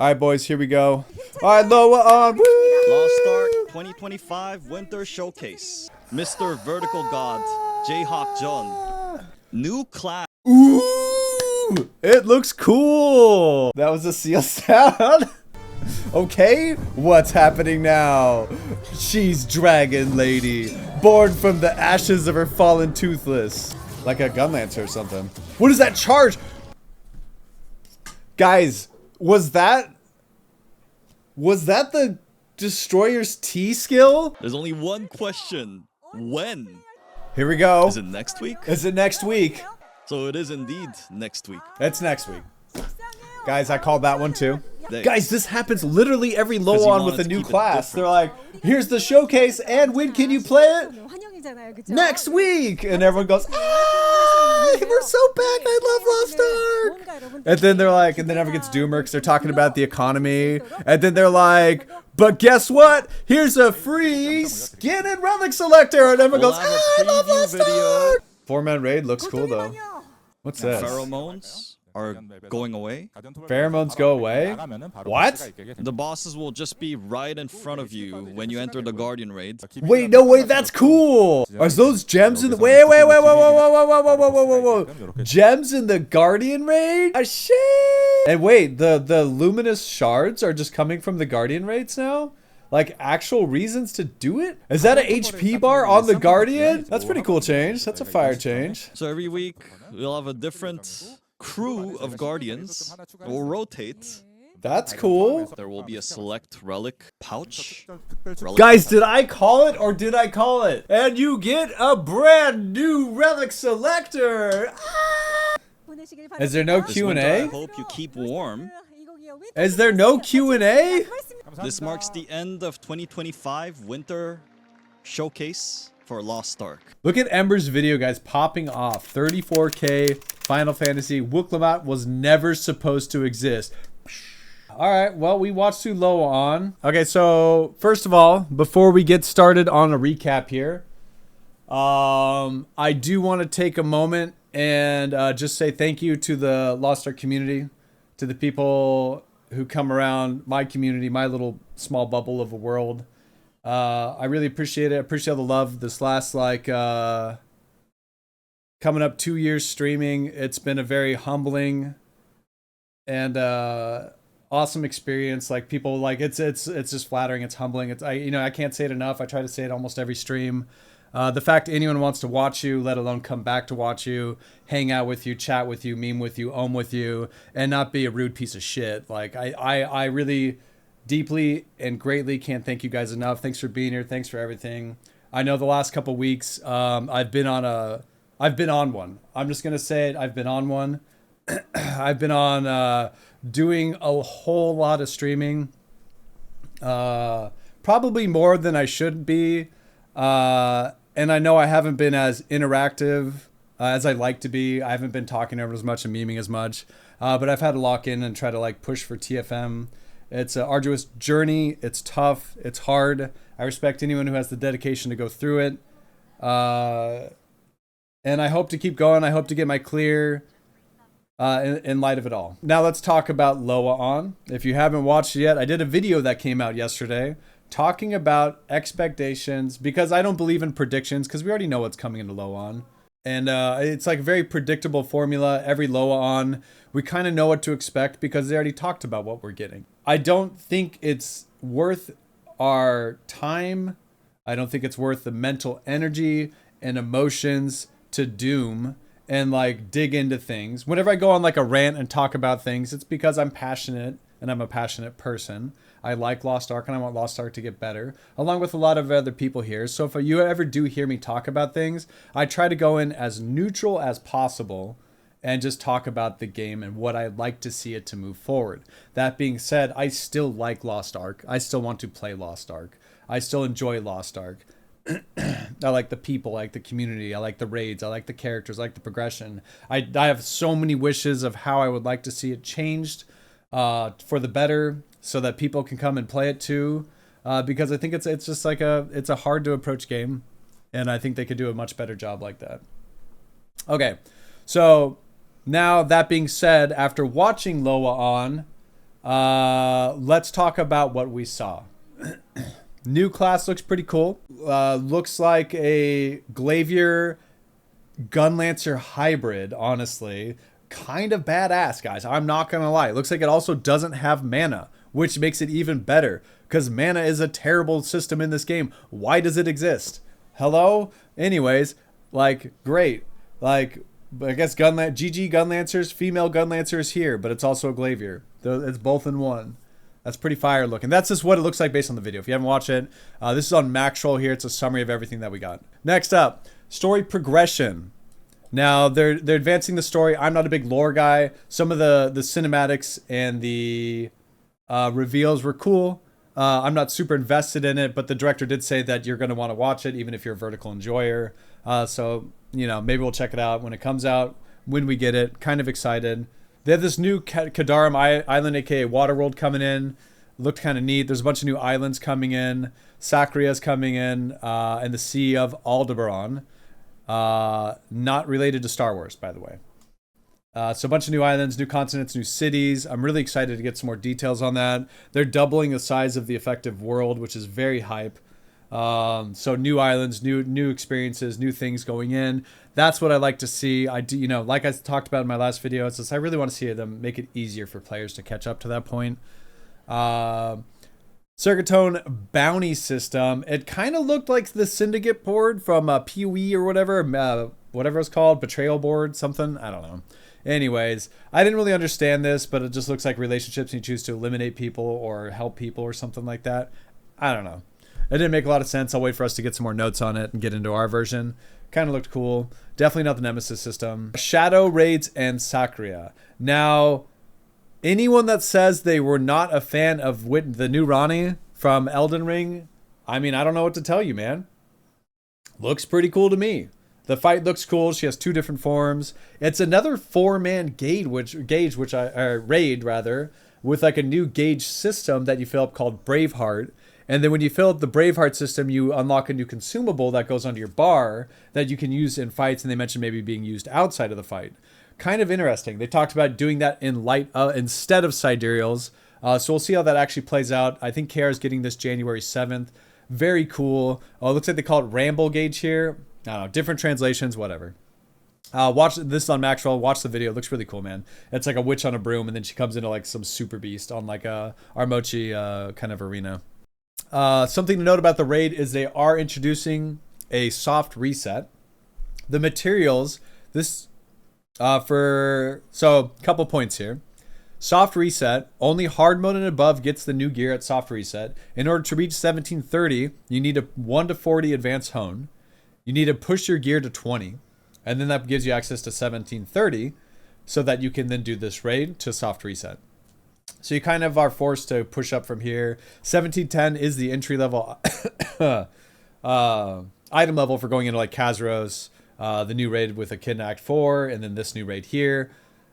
All right, boys, here we go. All right, LOA on. Woo! Lost Ark 2025 Winter Showcase. Mr. Vertical God, John. New class. Ooh, it looks cool. That was a seal sound. Okay, what's happening now? She's Dragon Lady, born from the ashes of her fallen toothless. Like a gun lancer or something. What is that charge? Guys, was that the Destroyer's T skill? There's only one question. When? Here we go. Is it next week? Is it next week? So it is indeed next week. It's next week. Guys, I called that one too. Thanks. Guys, this happens literally every LOA with a new class. They're like, here's the showcase, and when can you play it? Next week! And everyone goes, ah, we're so back, I love Lost Ark! And then they're like, and then everyone gets doomer because they're talking about the economy. And then they're like, but guess what? Here's a free skin and relic selector! And everyone goes, ah, I love Lost Ark! 4-man raid looks cool though. What's this? Pheromones are going away. Pheromones go away? What? The bosses will just be right in front of you when you enter the Guardian raid. Wait, no way, that's cool! Are those gems in the- wait, whoa. Gems in the Guardian raid? Ah, shit! And wait, the luminous shards are just coming from the Guardian raids now? Like, actual reasons to do it? Is that an HP bar on the Guardian? That's pretty cool change. That's a fire change. So every week, we'll have a different crew of Guardians. Will rotate. That's cool. There will be a select relic pouch. Guys, did I call it or did I call it? And you get a brand new relic selector. Ah! Is there no This winter, I Q&A? hope you keep warm. Is there no Q&A? This marks the end of 2025 Winter Showcase for Lost Ark. Look at Ember's video, guys, popping off. 34K, Final Fantasy. Wooklamat was never supposed to exist. Alright, well, we watched through LOA on. Okay, so, first of all, before we get started on a recap here, I do want to take a moment and just say thank you to the Lost Ark community, to the people who come around my community, my little small bubble of a world. I really appreciate it. I appreciate all the love this last, like, coming up 2 years streaming. It's been a very humbling and awesome experience. Like, people, like, it's just flattering. It's humbling. I can't say it enough. I try to say it almost every stream. The fact anyone wants to watch you, let alone come back to watch you, hang out with you, chat with you, meme with you, with you, and not be a rude piece of shit. Like, I really deeply and greatly can't thank you guys enough. Thanks for being here. Thanks for everything. I know the last couple weeks, I've been on one. I'm just going to say it. I've been on one. I've been on doing a whole lot of streaming. Probably more than I should be. And I know I haven't been as interactive as I'd like to be. I haven't been talking over as much and memeing as much. But I've had to lock in and try to, like, push for TFM. It's an arduous journey. It's tough. It's hard. I respect anyone who has the dedication to go through it. And I hope to keep going. I hope to get my clear in light of it all. Now let's talk about LOA on. If you haven't watched it yet, I did a video that came out yesterday talking about expectations, because I don't believe in predictions, because we already know what's coming into LOA on. And it's like a very predictable formula. Every LOA on, we kind of know what to expect because they already talked about what we're getting. I don't think it's worth our time. I don't think it's worth the mental energy and emotions to doom and, like, dig into things. Whenever I go on, like, a rant and talk about things, it's because I'm passionate and I'm a passionate person. I like Lost Ark and I want Lost Ark to get better, along with a lot of other people here. So if you ever do hear me talk about things, I try to go in as neutral as possible and just talk about the game and what I'd like to see it to move forward. That being said, I still like Lost Ark. I still want to play Lost Ark. I still enjoy Lost Ark. I like the people, I like the community, I like the raids, I like the characters, I like the progression. I have so many wishes of how I would like to see it changed for the better, so that people can come and play it too, because I think it's just like it's a hard to approach game, and I think they could do a much better job like that. Okay, so now that being said, after watching LOA on, Let's talk about what we saw. New class looks pretty cool. Looks like a Glavier Gunlancer hybrid, honestly. Kind of badass, guys. I'm not going to lie. It looks like it also doesn't have mana, which makes it even better because mana is a terrible system in this game. Why does it exist? Hello? Anyways, like, great. Like, I guess GG Gunlancers, female Gunlancers here, but it's also a Glavier. It's both in one. That's pretty fire looking. That's just what it looks like based on the video. If you haven't watched it, this is on Maxroll here. It's a summary of everything that we got. Next up, story progression. Now, they're advancing the story. I'm not a big lore guy. Some of the cinematics and the reveals were cool. I'm not super invested in it, but the director did say that you're going to want to watch it, even if you're a vertical enjoyer. So, you know, maybe we'll check it out when it comes out, when we get it. Kind of excited. They have this new Kadarum Island, aka Waterworld, coming in. Looked kind of neat. There's a bunch of new islands coming in. Sacria's coming in, and the Sea of Aldebaran. Not related to Star Wars, by the way. So a bunch of new islands, new continents, new cities. I'm really excited to get some more details on that. They're doubling the size of the effective world, which is very hype. So new islands, new experiences, new things going in. That's what I like to see. I do, you know, like I talked about in my last video, it's just I really want to see them make it easier for players to catch up to that point. Circuitone bounty system. It kind of looked like the Syndicate board from PoE or whatever, whatever it's called, Betrayal board, something. I don't know. Anyways, I didn't really understand this, but it just looks like relationships and you choose to eliminate people or help people or something like that. I don't know. It didn't make a lot of sense. I'll wait for us to get some more notes on it and get into our version. Kind of looked cool. Definitely not the Nemesis system. Shadow Raids and Sacria. Now, anyone that says they were not a fan of the new Ronnie from Elden Ring, I mean, I don't know what to tell you, man. Looks pretty cool to me. The fight looks cool. She has 2 different forms. It's another 4-man raid, with like a new gauge system that you fill up called Braveheart. And then when you fill up the Braveheart system, you unlock a new consumable that goes onto your bar that you can use in fights. And they mentioned maybe being used outside of the fight. Kind of interesting. They talked about doing that in instead of sidereals. So we'll see how that actually plays out. I think Kara's getting this January 7th. Very cool. Oh, it looks like they call it Ramble Gauge here. I don't know. Different translations, whatever. Watch this on Maxroll. Watch the video. It looks really cool, man. It's like a witch on a broom, and then she comes into like some super beast on like a Armochi kind of arena. Something to note about the raid is they are introducing a soft reset. The materials, so a couple points here. Soft reset, only hard mode and above gets the new gear at soft reset. In order to reach 1730, you need a 1 to 40 advanced hone. You need to push your gear to 20. And then that gives you access to 1730 so that you can then do this raid to soft reset. So you kind of are forced to push up from here. 1710 is the entry level item level for going into like Kazuros, the new raid with Echidna Act 4, and then this new raid here.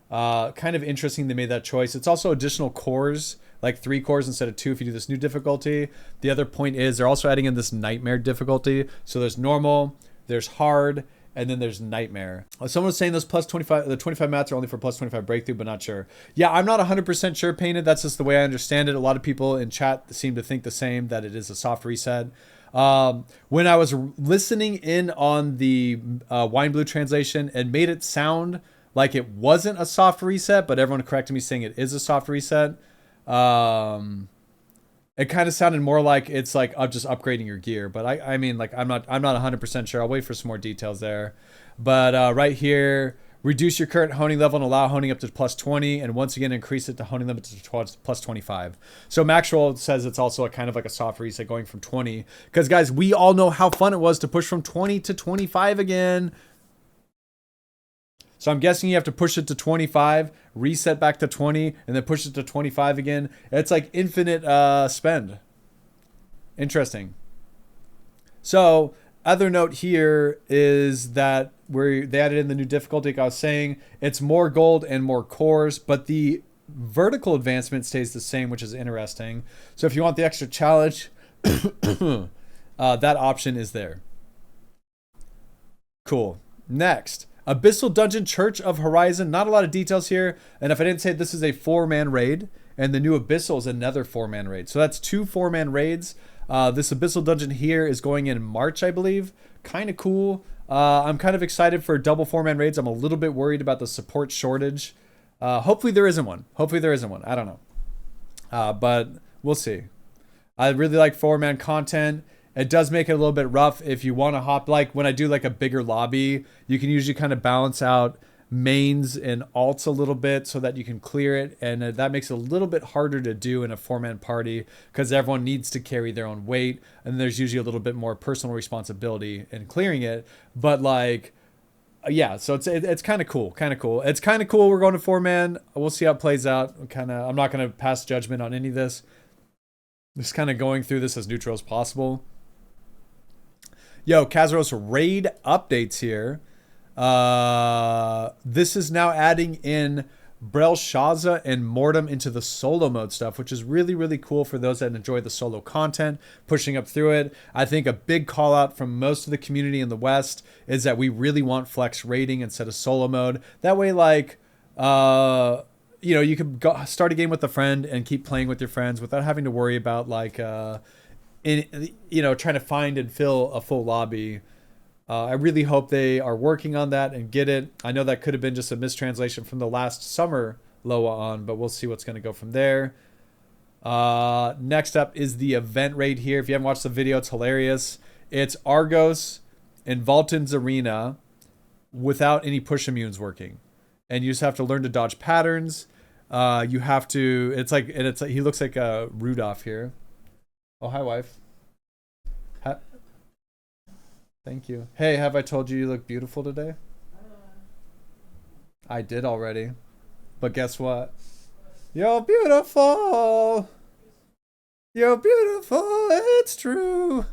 Kind of interesting they made that choice. It's also additional cores, like 3 cores instead of 2 if you do this new difficulty. The other point is they're also adding in this nightmare difficulty. So there's normal, there's hard, and then there's nightmare. Someone was saying those plus 25, the 25 mats are only for plus 25 breakthrough, but not sure. Yeah, I'm not 100% sure, Painted. That's just the way I understand it. A lot of people in chat seem to think the same, that it is a soft reset. When I was listening in on the Wine Blue translation, it made it sound like it wasn't a soft reset, but everyone corrected me saying it is a soft reset. It kind of sounded more like it's like just upgrading your gear, but I mean, like I'm not 100% sure. I'll wait for some more details there. But right here, reduce your current honing level and allow honing up to plus 20, and once again increase it to honing limit to plus 25. So Maxroll says it's also a kind of like a soft reset going from 20, because guys, we all know how fun it was to push from 20 to 25 again. So I'm guessing you have to push it to 25, reset back to 20, and then push it to 25 again. It's like infinite spend. Interesting. So other note here is that they added in the new difficulty. Like I was saying, it's more gold and more cores, but the vertical advancement stays the same, which is interesting. So if you want the extra challenge, that option is there. Cool. Next. Abyssal Dungeon Church of Horizon. Not a lot of details here. And if I didn't say, this is a 4-man raid. and the new Abyssal is another 4-man raid. So that's 2 4-man raids. This Abyssal dungeon here is going in March, I believe. Kind of cool. I'm kind of excited for double 4-man raids. I'm a little bit worried about the support shortage. Hopefully there isn't one. I don't know. But we'll see. I really like 4-man content. It does make it a little bit rough if you want to hop, like when I do like a bigger lobby, you can usually kind of balance out mains and alts a little bit so that you can clear it. And that makes it a little bit harder to do in a 4-man party because everyone needs to carry their own weight. And there's usually a little bit more personal responsibility in clearing it. But like, yeah, so it's kind of cool. It's kind of cool. We're going to 4-man. We'll see how it plays out. I'm not going to pass judgment on any of this. Just kind of going through this as neutral as possible. Yo, Kazaros raid updates here. This is now adding in Brelshaza and Mortem into the solo mode stuff, which is really, really cool for those that enjoy the solo content, pushing up through it. I think a big call out from most of the community in the West is that we really want flex raiding instead of solo mode. That way, like, you know, you could go start a game with a friend and keep playing with your friends without having to worry about like, trying to find and fill a full lobby. I really hope they are working on that and get it. I know that could have been just a mistranslation from the last summer LOA on, but we'll see what's going to go from there. Next up is the event raid here. If you haven't watched the video, it's hilarious. It's Argos and Vultan's Arena without any push immunes working. And you just have to learn to dodge patterns. You have to, he looks like a Rudolph here. Oh, hi, wife. Thank you. Hey, have I told you look beautiful today? I did already. But guess what? You're beautiful. You're beautiful. It's true.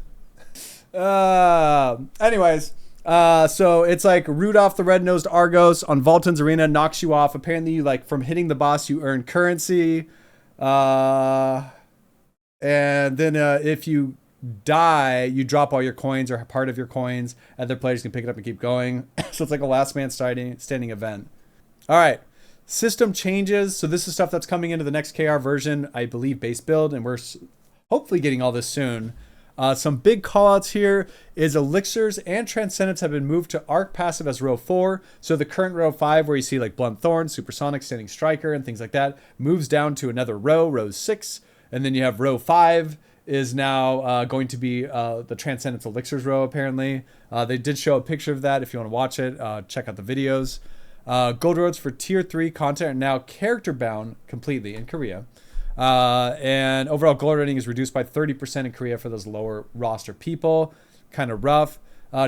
Anyways. So it's like Rudolph the Red-Nosed Argos on Vultan's Arena knocks you off. Apparently, like from hitting the boss, you earn currency. And then if you die, you drop all your coins or part of your coins. Other players can pick it up and keep going. So it's like a last man standing event. All right. System changes. So this is stuff that's coming into the next KR version, I believe, base build. And we're hopefully getting all this soon. Some big callouts here is elixirs and transcendence have been moved to arc passive as row 4. So the current row 5 where you see like blunt thorn, supersonic, standing striker, and things like that moves down to another row 6. And then you have row 5 is now going to be the transcendence elixirs row apparently. They did show a picture of that. If you want to watch it, check out the videos. Gold roads for tier 3 content are now character bound completely in Korea. And overall gold rating is reduced by 30% in Korea for those lower roster people. Kind of rough.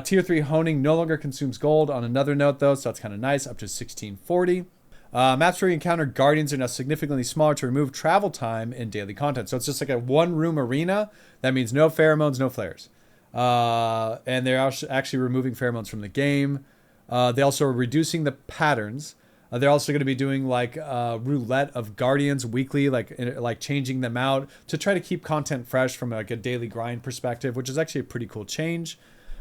Tier 3 honing no longer consumes gold on another note though, so that's kind of nice, up to 1640. Maps where you encounter guardians are now significantly smaller to remove travel time in daily content. So it's just like a one-room arena. That means no pheromones, no flares. And they're actually removing pheromones from the game. They also are reducing the patterns. They're also going to be doing like roulette of guardians weekly, like changing them out to try to keep content fresh from like a daily grind perspective, which is actually a pretty cool change.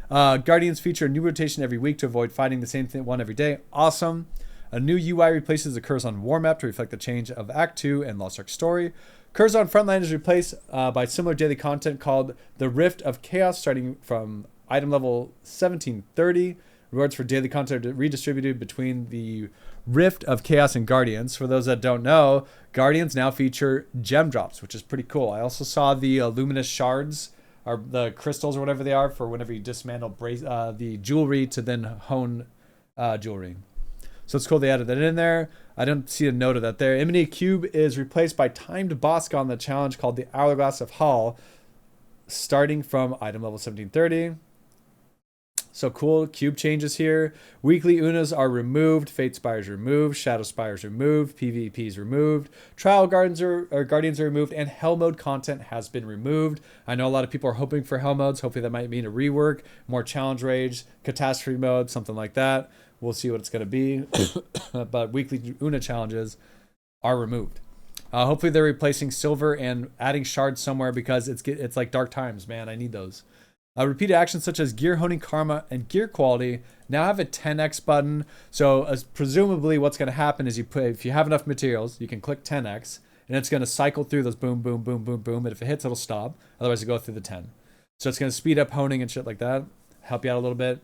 Guardians feature a new rotation every week to avoid fighting the same one every day. Awesome. A new UI replaces the Curzon War Map to reflect the change of Act 2 and Lost Ark story. Curzon Frontline is replaced by similar daily content called the Rift of Chaos, starting from item level 1730. Rewards for daily content are redistributed between the Rift of Chaos and Guardians. For those that don't know, Guardians now feature gem drops, which is pretty cool. I also saw the luminous shards, or the crystals or whatever they are, for whenever you dismantle the jewelry to then hone jewelry. So it's cool they added that in there. I don't see a note of that there. Imminent Cube is replaced by timed boss on the challenge called the Hourglass of Hall, starting from item level 1730. So cool. Cube changes here. Weekly Unas are removed. Fate Spires removed. Shadow Spires removed. PvPs removed. Trial Guardians are removed. And Hell Mode content has been removed. I know a lot of people are hoping for Hell Modes. Hopefully that might mean a rework, more challenge rage, catastrophe mode, something like that. We'll see what it's going to be. But weekly Una challenges are removed. Hopefully they're replacing silver and adding shards somewhere because it's like dark times, man. I need those. Repeated actions such as gear honing, karma, and gear quality now have a 10x button. So presumably what's going to happen is if you have enough materials, you can click 10x, and it's going to cycle through those boom, boom, boom, boom, boom. And if it hits, it'll stop. Otherwise, it'll go through the 10. So it's going to speed up honing and shit like that. Help you out a little bit.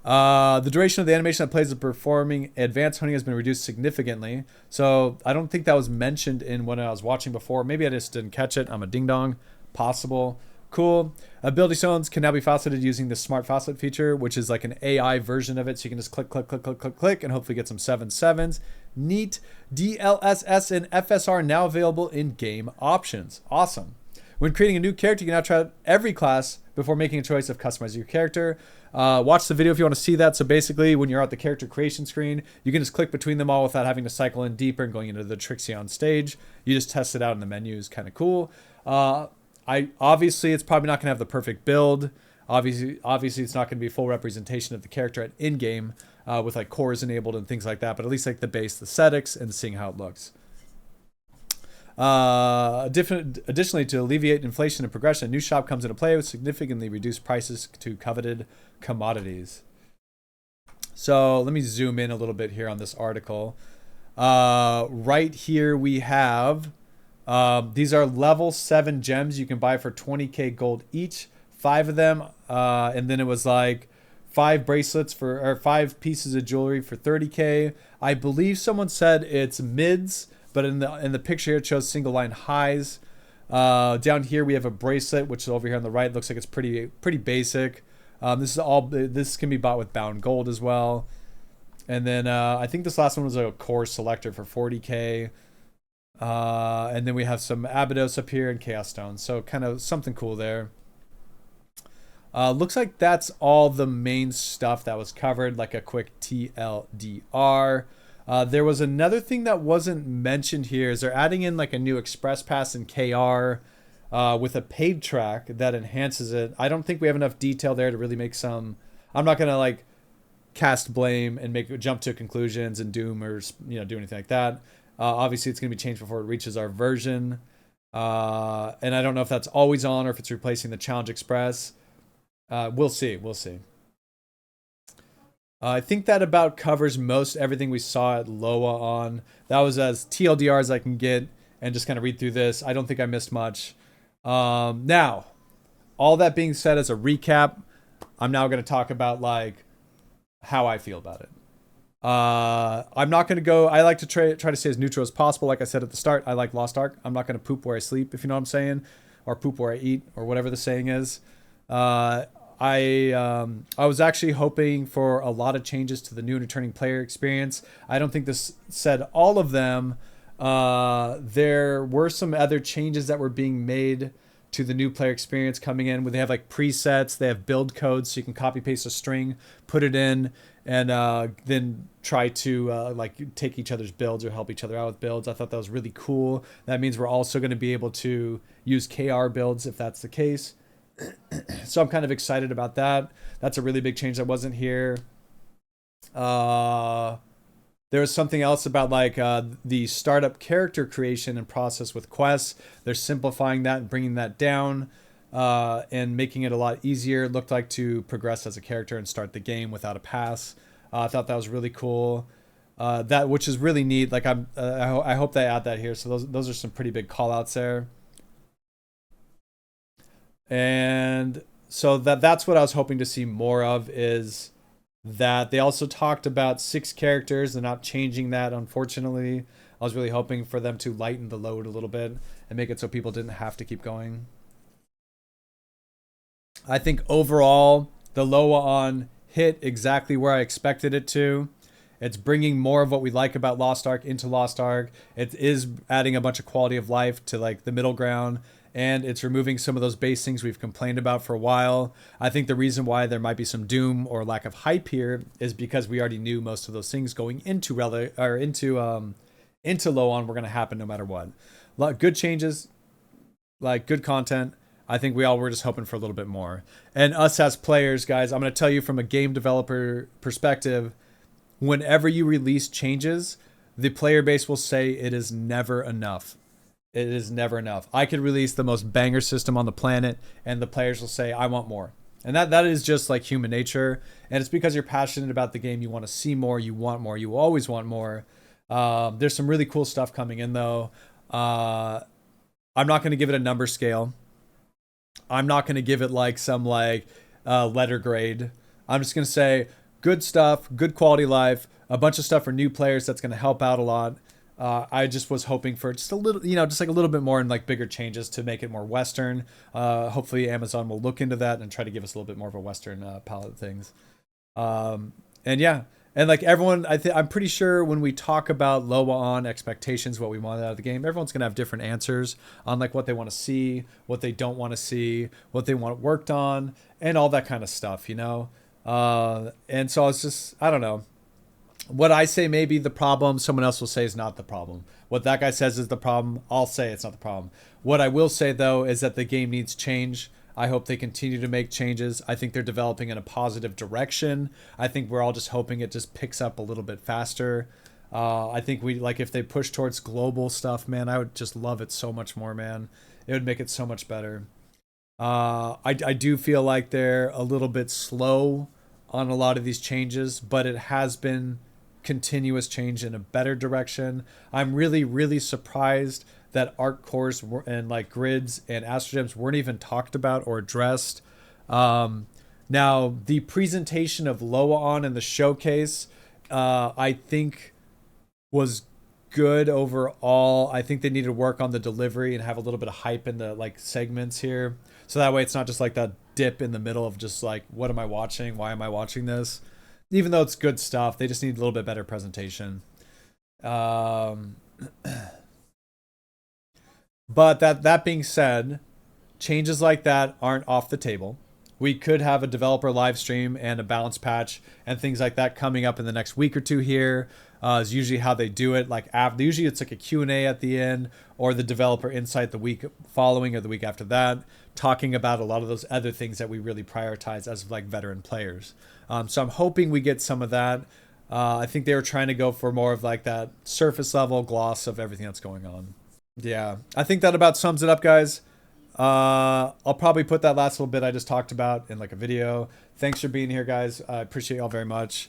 The duration of the animation that plays the performing advanced honing has been reduced significantly. So I don't think that was mentioned in when I was watching before. Maybe I just didn't catch it. I'm a ding dong. Possible. Cool. Ability stones can now be faceted using the smart facet feature, which is like an AI version of it. So you can just click, click, click, click, click, click, and hopefully get some 7/7s. Neat. DLSS and FSR now available in game options. Awesome. When creating a new character, you can now try out every class before making a choice of customizing your character. Watch the video if you want to see that. So basically, when you're at the character creation screen, you can just click between them all without having to cycle in deeper and going into the Trixion stage. You just test it out in the menus. Kind of cool. Obviously, it's probably not going to have the perfect build. Obviously, it's not going to be full representation of the character at in-game with like cores enabled and things like that. But at least like the base aesthetics and seeing how it looks. Additionally, to alleviate inflation and progression, a new shop comes into play with significantly reduced prices to coveted commodities. So let me zoom in a little bit here on this article. Right here we have, these are level 7 gems you can buy for 20k gold each, 5 of them. And then it was like 5 bracelets or 5 pieces of jewelry for 30k. I believe someone said it's mids, but in the picture here, it shows single line highs. Down here, we have a bracelet, which is over here on the right. Looks like it's pretty basic. This can be bought with bound gold as well. And then I think this last one was a core selector for 40k. And then we have some Abyssal up here and Chaos Stones. So kind of something cool there. Looks like that's all the main stuff that was covered, like a quick TLDR. There was another thing that wasn't mentioned here is they're adding in like a new express pass in KR with a paid track that enhances it. I don't think we have enough detail there to really make some. I'm not gonna like cast blame and jump to conclusions and doom or do anything like that. Obviously, it's gonna be changed before it reaches our version, and I don't know if that's always on or if it's replacing the challenge express. We'll see. I think that about covers most everything we saw at LOA on. That was as TLDR as I can get and just kind of read through this. I don't think I missed much. Now, all that being said as a recap, I'm now going to talk about like how I feel about it. I'm not going to go. I like to try to stay as neutral as possible. Like I said at the start, I like Lost Ark. I'm not going to poop where I sleep, if you know what I'm saying, or poop where I eat, or whatever the saying is. I was actually hoping for a lot of changes to the new and returning player experience. I don't think this said all of them. There were some other changes that were being made to the new player experience coming in, where they have like presets, they have build codes, so you can copy paste a string, put it in, and then try to like take each other's builds or help each other out with builds. I thought that was really cool. That means we're also going to be able to use KR builds if that's the case. So I'm kind of excited about that. That's a really big change that wasn't here. There was something else about like the startup character creation and process with quests. They're simplifying that and bringing that down and making it a lot easier, it looked like, to progress as a character and start the game without a pass. I thought that was really cool. Which is really neat. Like I hope they add that here. So those are some pretty big call outs there. And so that's what I was hoping to see more of, is that they also talked about 6 characters. They're not changing that, unfortunately. I was really hoping for them to lighten the load a little bit and make it so people didn't have to keep going. I think overall, the LOA on hit exactly where I expected it to. It's bringing more of what we like about Lost Ark into Lost Ark. It is adding a bunch of quality of life to like the middle ground. And it's removing some of those base things we've complained about for a while. I think the reason why there might be some doom or lack of hype here is because we already knew most of those things going into LOA were going to happen no matter what. Good changes, like good content. I think we all were just hoping for a little bit more. And us as players, guys, I'm going to tell you from a game developer perspective, whenever you release changes, the player base will say it is never enough. It is never enough. I could release the most banger system on the planet and the players will say, I want more. And that is just like human nature. And it's because you're passionate about the game. You want to see more. You want more. You always want more. There's some really cool stuff coming in though. I'm not going to give it a number scale. I'm not going to give it like some like letter grade. I'm just going to say good stuff, good quality life, a bunch of stuff for new players that's going to help out a lot. I just was hoping for just a little, just like a little bit more and like bigger changes to make it more Western. Hopefully Amazon will look into that and try to give us a little bit more of a Western palette of things. And yeah, and like everyone, I'm pretty sure when we talk about LOA on expectations, what we want out of the game, everyone's gonna have different answers on like what they want to see, what they don't want to see, what they want worked on, and all that kind of stuff, And so it's just, I don't know. What I say may be the problem, someone else will say is not the problem. What that guy says is the problem, I'll say it's not the problem. What I will say though is that the game needs change. I hope they continue to make changes. I think they're developing in a positive direction. I think we're all just hoping it just picks up a little bit faster. I think if they push towards global stuff, man, I would just love it so much more, man. It would make it so much better. I do feel like they're a little bit slow on a lot of these changes, but it has been continuous change in a better direction. I'm really, really surprised that arc cores and like grids and astrogems weren't even talked about or addressed. Now, the presentation of LOA on in the showcase, I think was good overall. I think they need to work on the delivery and have a little bit of hype in the like segments here. So that way it's not just like that dip in the middle of just like, what am I watching? Why am I watching this? Even though it's good stuff, they just need a little bit better presentation. But that being said, changes like that aren't off the table. We could have a developer live stream and a balance patch and things like that coming up in the next week or two here. Is usually how they do it. Like usually it's like a Q&A at the end, or the developer insight the week following or the week after that, talking about a lot of those other things that we really prioritize as like veteran players. So I'm hoping we get some of that. I think they were trying to go for more of like that surface level gloss of everything that's going on. Yeah, I think that about sums it up, guys. I'll probably put that last little bit I just talked about in like a video. Thanks for being here, guys. I appreciate y'all very much.